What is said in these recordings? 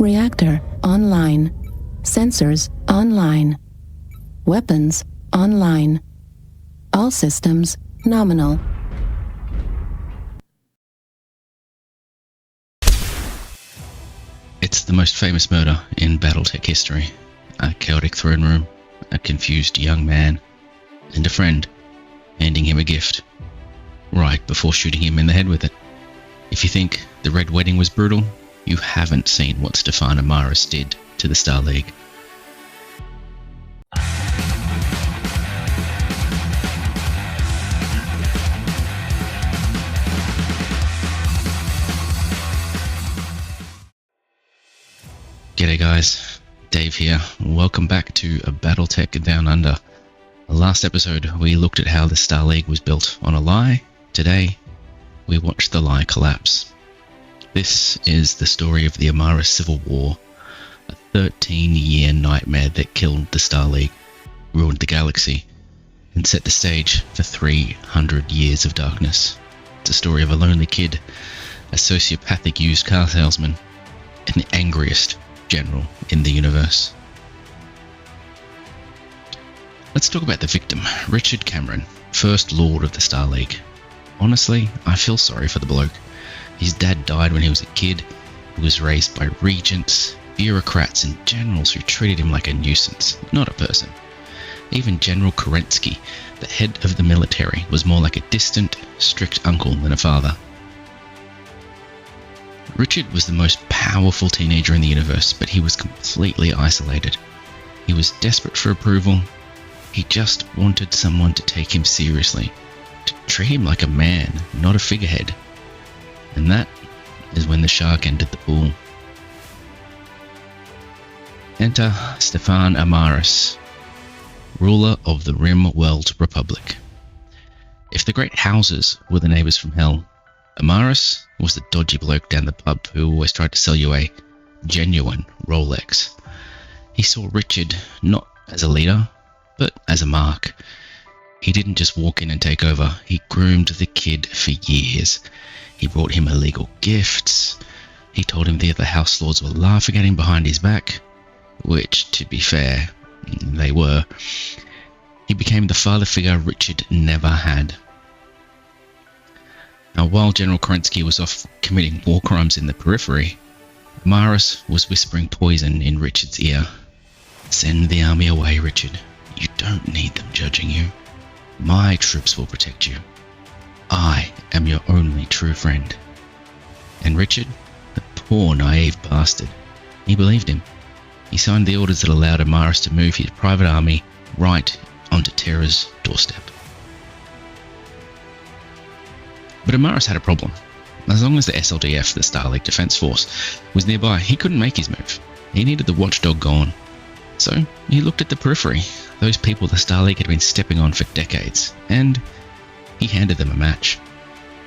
Reactor online. Sensors online. Weapons online. All systems nominal. It's the most famous murder in BattleTech history. A chaotic throne room, a confused young man, and a friend handing him a gift right before shooting him in the head with it. If you think the Red Wedding was brutal, you haven't seen what Stefan Amaris did to the Star League. G'day guys, Dave here. Welcome back to a BattleTech Down Under. Last episode we looked at how the Star League was built on a lie. Today we watched the lie collapse. This is the story of the Amaris Civil War, a 13-year nightmare that killed the Star League, ruined the galaxy, and set the stage for 300 years of darkness. It's a story of a lonely kid, a sociopathic used car salesman, and the angriest general in the universe. Let's talk about the victim, Richard Cameron, First Lord of the Star League. Honestly, I feel sorry for the bloke. His dad died when he was a kid. He was raised by regents, bureaucrats and generals who treated him like a nuisance, not a person. Even General Kerensky, the head of the military, was more like a distant, strict uncle than a father. Richard was the most powerful teenager in the universe, but he was completely isolated. He was desperate for approval. He just wanted someone to take him seriously, to treat him like a man, not a figurehead. And that is when the shark entered the pool. Enter Stefan Amaris, ruler of the Rim-World Republic. If the great houses were the neighbours from hell, Amaris was the dodgy bloke down the pub who always tried to sell you a genuine Rolex. He saw Richard not as a leader, but as a mark. He didn't just walk in and take over, he groomed the kid for years. He brought him illegal gifts, he told him the other house lords were laughing at him behind his back, which, to be fair, they were. He became the father figure Richard never had. Now, while General Kerensky was off committing war crimes in the Periphery, Amaris was whispering poison in Richard's ear. Send the army away, Richard. You don't need them judging you. My troops will protect you. I am your only true friend. And Richard, the poor naive bastard, he believed him. He signed the orders that allowed Amaris to move his private army right onto Terra's doorstep. But Amaris had a problem. As long as the SLDF, the Star League Defense Force, was nearby, he couldn't make his move. He needed the watchdog gone. So he looked at the Periphery, those people the Star League had been stepping on for decades, and he handed them a match.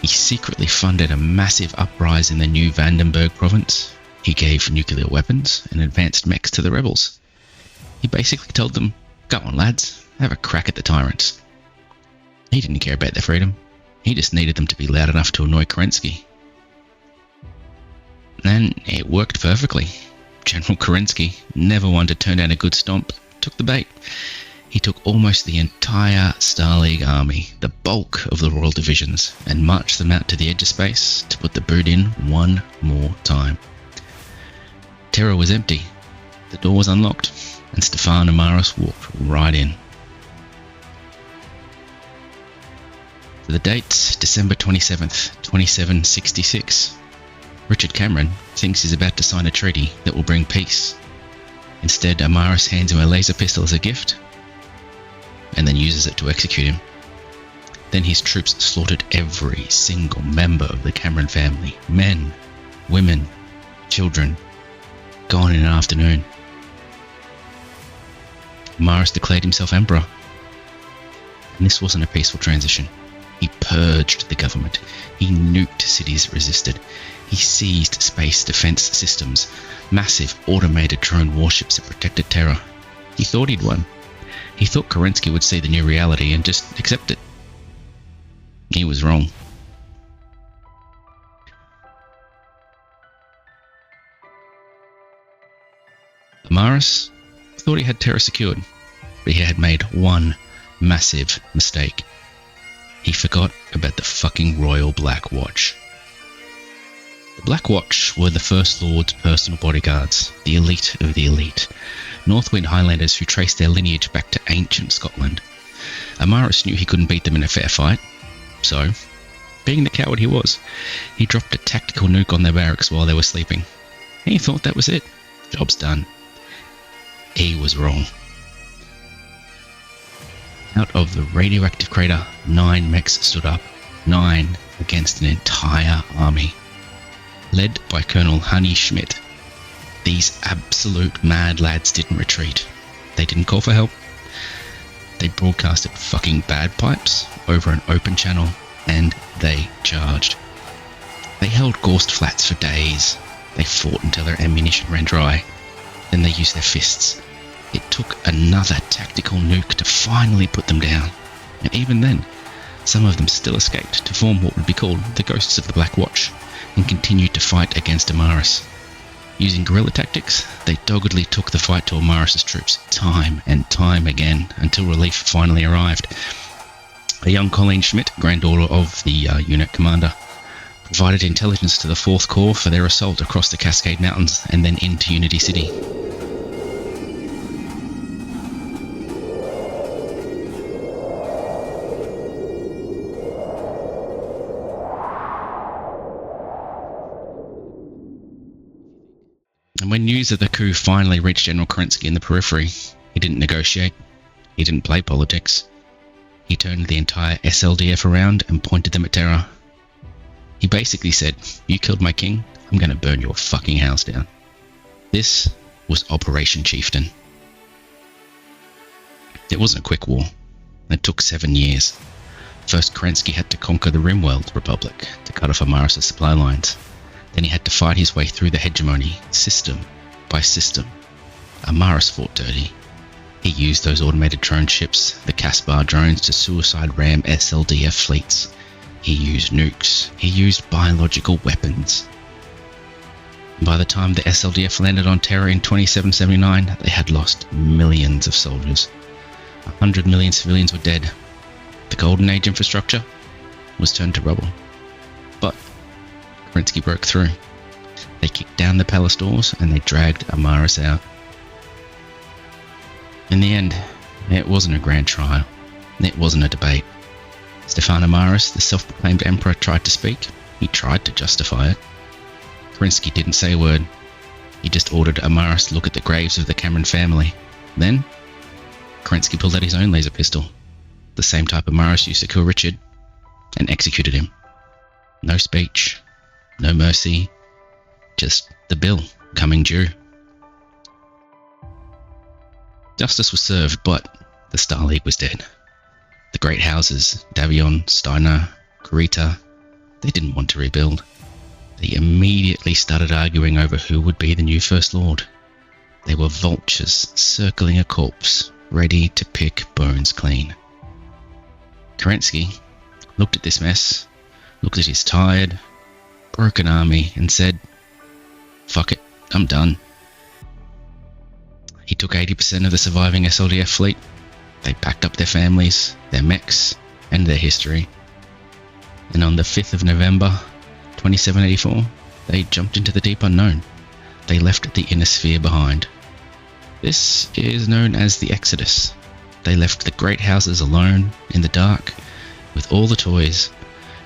He secretly funded a massive uprising in the new Vandenberg province. He gave nuclear weapons and advanced mechs to the rebels. He basically told them, go on lads, have a crack at the tyrants. He didn't care about their freedom. He just needed them to be loud enough to annoy Kerensky. And it worked perfectly. General Kerensky, never one to turn down a good stomp, took the bait. He took almost the entire Star League army, the bulk of the royal divisions, and marched them out to the edge of space to put the boot in one more time. Terra was empty, the door was unlocked, and Stefan Amaris walked right in. The date's December 27th, 2766. Richard Cameron thinks he's about to sign a treaty that will bring peace. Instead, Amaris hands him a laser pistol as a gift, and then uses it to execute him. Then his troops slaughtered every single member of the Cameron family. Men, women, children, gone in an afternoon. Amaris declared himself emperor. And this wasn't a peaceful transition. He purged the government. He nuked cities that resisted. He seized space defense systems, massive automated drone warships that protected Terra. He thought he'd won. He thought Kerensky would see the new reality and just accept it. He was wrong. Amaris thought he had Terra secured, but he had made one massive mistake. He forgot about the fucking Royal Black Watch. The Black Watch were the First Lord's personal bodyguards, the elite of the elite, Northwind Highlanders who traced their lineage back to ancient Scotland. Amaris knew he couldn't beat them in a fair fight, so, being the coward he was, he dropped a tactical nuke on their barracks while they were sleeping. He thought that was it. Job's done. He was wrong. Out of the radioactive crater, 9 mechs stood up, 9 against an entire army. Led by Colonel Honey Schmidt, these absolute mad lads didn't retreat. They didn't call for help. They broadcasted fucking bagpipes over an open channel, and they charged. They held Gorst flats for days. They fought until their ammunition ran dry. Then they used their fists. It took another tactical nuke to finally put them down. And even then, some of them still escaped to form what would be called the Ghosts of the Black Watch, and continued to fight against Amaris. Using guerrilla tactics, they doggedly took the fight to Amaris' troops time and time again until relief finally arrived. A young Colleen Schmidt, granddaughter of the unit commander, provided intelligence to the 4th Corps for their assault across the Cascade Mountains and then into Unity City. And when news of the coup finally reached General Kerensky in the Periphery, he didn't negotiate, he didn't play politics. He turned the entire SLDF around and pointed them at Terra. He basically said, "You killed my king, I'm going to burn your fucking house down." This was Operation Chieftain. It wasn't a quick war. It took 7 years. First, Kerensky had to conquer the Rimworld Republic to cut off Amaris' supply lines. Then he had to fight his way through the hegemony, system by system. Amaris fought dirty. He used those automated drone ships, the Caspar drones, to suicide ram SLDF fleets. He used nukes. He used biological weapons. By the time the SLDF landed on Terra in 2779, they had lost millions of soldiers. 100 million civilians were dead. The Golden Age infrastructure was turned to rubble. But Kerensky broke through. They kicked down the palace doors and they dragged Amaris out. In the end, it wasn't a grand trial. It wasn't a debate. Stefan Amaris, the self-proclaimed emperor, tried to speak. He tried to justify it. Kerensky didn't say a word. He just ordered Amaris to look at the graves of the Cameron family. Then, Kerensky pulled out his own laser pistol, the same type Amaris used to kill Richard, and executed him. No speech, no mercy, just the bill coming due. Justice was served, but the Star League was dead. The great houses, Davion, Steiner, Kurita, they didn't want to rebuild. They immediately started arguing over who would be the new First Lord. They were vultures circling a corpse, ready to pick bones clean. Kerensky looked at this mess, looked at his tired, broken army, and said, "Fuck it, I'm done." He took 80% of the surviving SLDF fleet. They packed up their families, their mechs, and their history. And on the 5th of November, 2784, they jumped into the deep unknown. They left the inner sphere behind. This is known as the Exodus. They left the great houses alone, in the dark, with all the toys,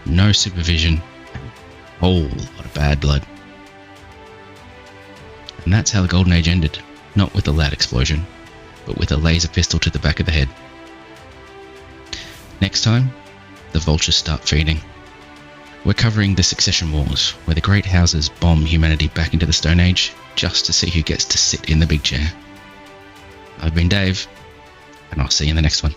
no supervision, and a whole lot of bad blood. And that's how the Golden Age ended. Not with a loud explosion, but with a laser pistol to the back of the head. Next time, the vultures start feeding. We're covering the Succession Wars, where the great houses bomb humanity back into the Stone Age, just to see who gets to sit in the big chair. I've been Dave, and I'll see you in the next one.